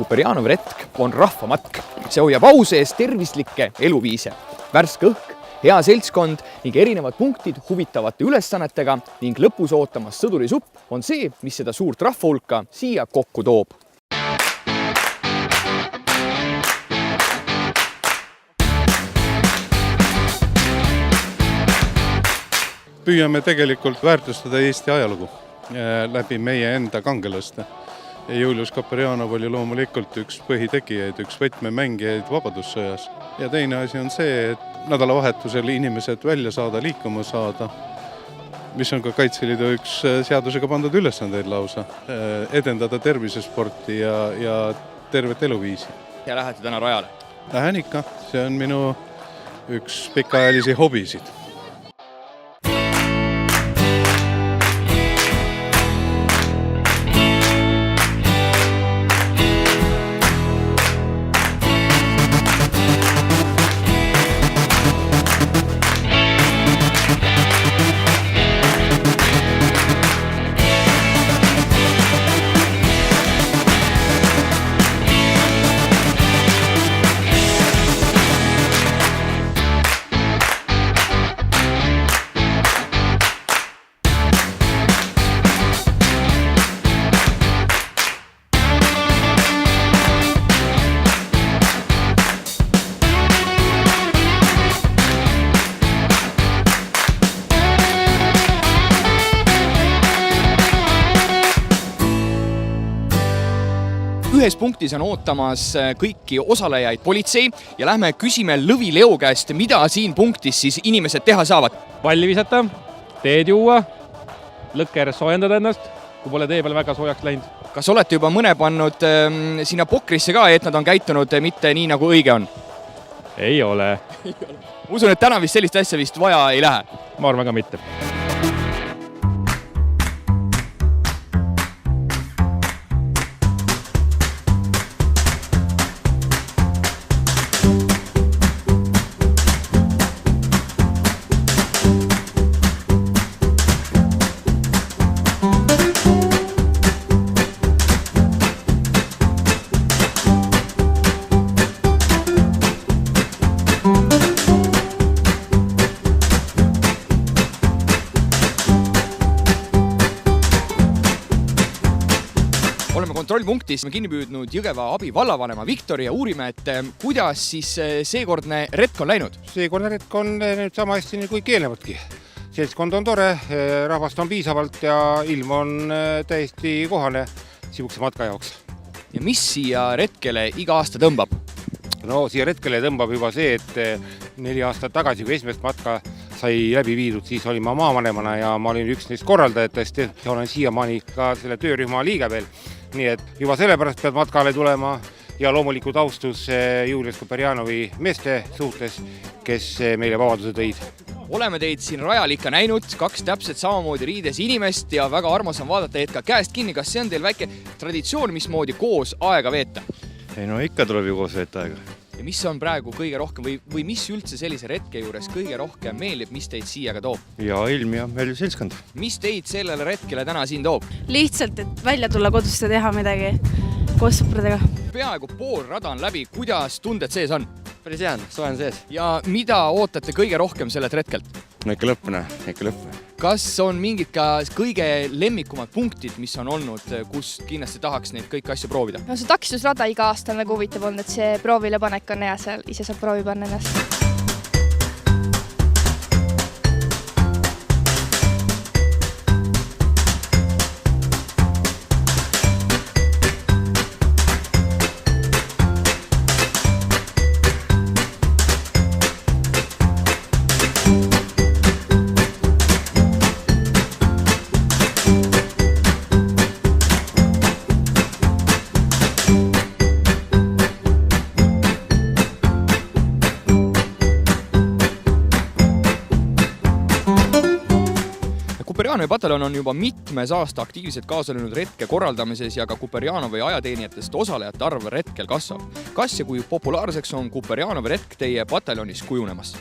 Kuperjanovi retk on rahvamatk. See hoiab au sees tervislikke eluviise. Värske õhk, hea seltskond ning erinevad punktid huvitavate ülesannetega ning lõpus ootamas sõdurisupp on see, mis seda suurt rahvahulka siia kokku toob. Püüame tegelikult väärtustada Eesti ajalugu läbi meie enda kangelaste. Julius Kuperjanov oli loomulikult üks põhitegijaid, üks võtmemängijaid Vabadussõjas. Ja teine asi on see, et nädalavahetusel inimesed välja saada, liikuma saada, mis on ka Kaitseliidu üks seadusega pandud ülesandeid lausa, edendada tervisesporti ja tervet eluviisi. Ja lähete täna rajale? Lähen ikka, see on minu üks pikaajalisi hobisid. Ühes punktis on ootamas kõiki osalejaid politsei ja lähme küsime Lõvi Leo käest, mida siin punktis siis inimesed teha saavad. Palli visata, teed juua, lõkker soojendada ennast, kui pole tee peal väga soojaks läinud. Kas olete juba mõne pannud sinna pokrisse ka, et nad on käitunud mitte nii, nagu õige on? Ei ole. Usun, et täna vist sellist asja vist vaja ei lähe. Ma arvan ka mitte. Oleme kontrollpunktis, me kinni püüdnud Jõgeva abi vallavanema Viktori ja uurime, et kuidas siis seekordne retk on läinud? Seekordne retk on nüüd sama hästi kui keelevatki. Seltskond on tore, rahvast on piisavalt ja ilm on täiesti kohane sihukese matka jaoks. Ja mis siia retkele iga aasta tõmbab? No siia retkele tõmbab juba see, et 4 aastat tagasi, kui esimest matka sai läbi viidud, siis olin ma maavanemana ja ma olin üks neist korraldajatest ja olen siiamaani ka selle töörühma liige veel. Nii et juba sellepärast pead matkale tulema ja loomulikult austus Julius Kuperjanovi meeste suhtes, kes meile vabaduse tõid. Oleme teid siin rajal ikka näinud, 2 täpselt samamoodi riides inimest ja väga armas on vaadata, et ka käest kinni, kas see on teil väike traditsioon, mismoodi koos aega veeta? Ei, no ikka tuleb ju koos veeta aega. Ja mis on praegu kõige rohkem või mis üldse sellise retke juures kõige rohkem meeldib, mis teid siia ka toob? Ja ilm ja meil seltskond. Mis teid sellele retkele täna siin toob? Lihtsalt, et välja tulla kodust ja teha midagi koos sõpradega. Peaaegu pool rada on läbi, kuidas tunded sees on? Päris hea, soe on sees. Ja mida ootate kõige rohkem sellelt retkelt? No ikka lõppne. Kas on mingid ka kõige lemmikumad punktid, mis on olnud, kus kindlasti tahaks neid kõik asju proovida? No see takistusrada iga aasta on väga huvitav olnud, et see proovilepanek on hea, seal ise saab proovi panna ennast. Kuperjanovi pataljon on juba mitmes aasta aktiivselt kaasa löönud retke korraldamises ja ka Kuperjanovi ajateenijatest osalejate arv retkel kasvab. Kas ja kui populaarseks on Kuperjanovi retk teie pataljonis kujunemas?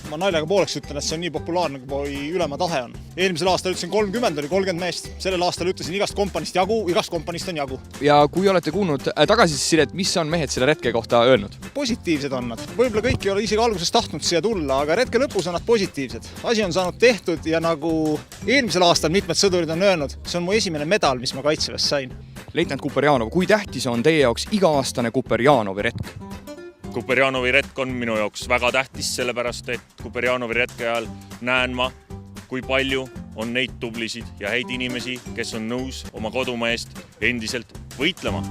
Ma naljaga pooleks ütlen, et see on nii populaarne, kui ülema tahe on. Eelmisel aastal ütlesin 30, oli 30 meest. Sellel aastal ütlesin igast kompanist on jagu. ja kui olete kuulnud tagasisidet, mis on mehed selle retke kohta öelnud? Positiivsed on nad. Võib-olla kõik ei ole isegi alguses tahtnud siia tulla, aga retke lõpus on nad positiivsed. Asi on saanud tehtud ja nagu eelmisel aastal mitmed sõdurid on öelnud, see on mu esimene medal, mis ma Kaitseväes sain. Leitnant Kuperjanov, kui tähtis on teie jaoks iga-aastane Kuperjanovi retk? Kuperjanovi retk on minu jaoks väga tähtis, sellepärast et Kuperjanovi retke ajal näen ma, kui palju on neid tublisid ja häid inimesi, kes on nõus oma kodumaa eest endiselt võitlema.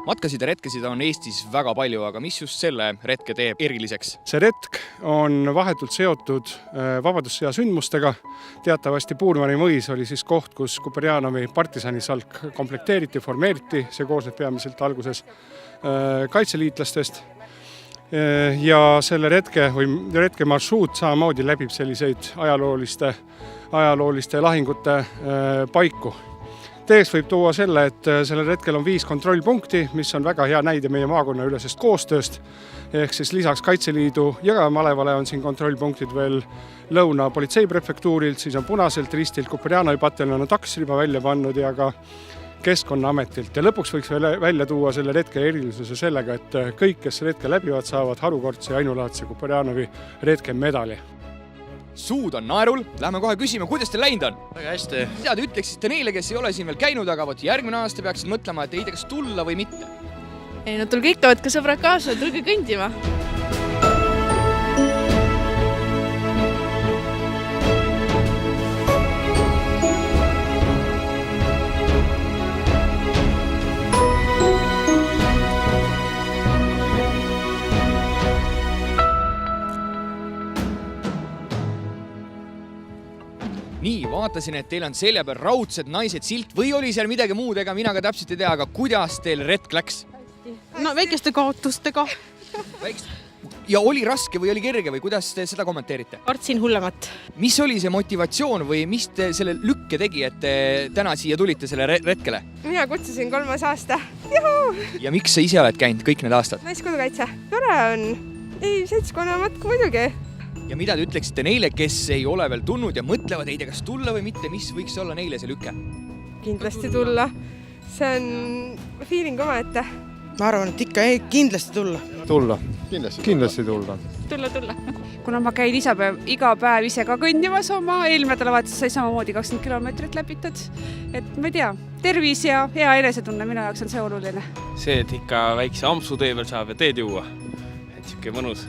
Matkasid ja retkesid on Eestis väga palju, aga mis just selle retke teeb eriliseks? See retk on vahetult seotud vabadussõja sündmustega. Teatavasti Puurmani mõis oli siis koht, kus Kuperjanovi partisanisalk komplekteeriti, formeeriti. See koosneb peamiselt alguses kaitseliitlastest. Ja selle retke marsruut samamoodi läbib selliseid ajalooliste lahingute paiku. Teeks võib tuua selle, et sellel retkel on 5 kontrollpunkti, mis on väga hea näide meie maakonna ülesest koostööst. Ehk siis lisaks Kaitseliidu Jõgemalevale on siin kontrollpunktid veel Lõuna politseiprefektuurilt, siis on Punaselt ristilt, Kuperjanovi pataljon on taksriba välja pannud ja ka Keskkonnaametilt. Ja lõpuks võiks välja tuua selle retke erilisuse sellega, et kõik, kes retke läbivad, saavad harukordse ja ainulaadse Kuperjanovi retke medali. Suud on naerul, lähme kohe küsime, kuidas teil läinud on? Väga hästi. Mida te ütleksite neile, kes ei ole siin veel käinud, aga järgmine aasta peaksid mõtlema, et ei tea, kas tulla või mitte? ei no tulge ikka, võtke sõbrad kaasa, tulge kõndima. Nii, vaatasin, et teil on selja peal raudsed naised silt või oli seal midagi muud, ega mina ka täpselt ei tea, aga kuidas teil retk läks? No väikeste kaotustega. Ja oli raske või oli kerge või kuidas te seda kommenteerite? Kartsin hullemat. Mis oli see motivatsioon või mis te selle lükke tegi, et te täna siia tulite selle retkele? Mina kutsusin 3. aasta. Juhu! Ja miks sa ise oled käinud kõik need aastad? Naiskodukaitse. Tore on. Ei, seltskonnamatk muidugi. Ja mida te ütleksite neile, kes ei ole veel tulnud ja mõtlevad, ei tea, kas tulla või mitte, mis võiks olla neile see lüke? Kindlasti tulla. See on feeling oma ette. Ma arvan, et ikka kindlasti tulla. Tulla. Kindlasti tulla. Tulla. Kuna ma käin iga päev ise ka kõndimas oma, eelmine nädalavahetus sai samamoodi 20 kilomeetrit läbitud. Et ma ei tea, tervis ja hea enesetunne minu jaoks on see oluline. See, et ikka väikse ampsu tee peal saab ja teed juua. Et siuke mõnus.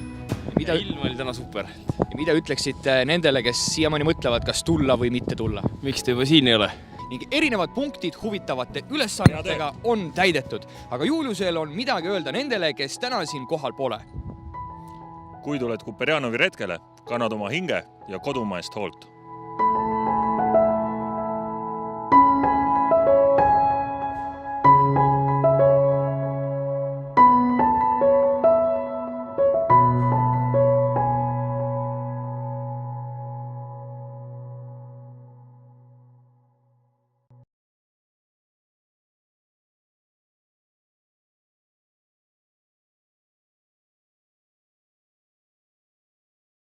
Ilm oli täna super. Ja mida ütleksite nendele, kes siiamaani mõtlevad, kas tulla või mitte tulla? Miks te juba siin ei ole? Ning erinevad punktid huvitavate ülesannetega on täidetud. Aga Juliusel on midagi öelda nendele, kes täna siin kohal pole. Kui tuled Kuperjanovi retkele, kannad oma hinge ja kodumaa eest hoolt.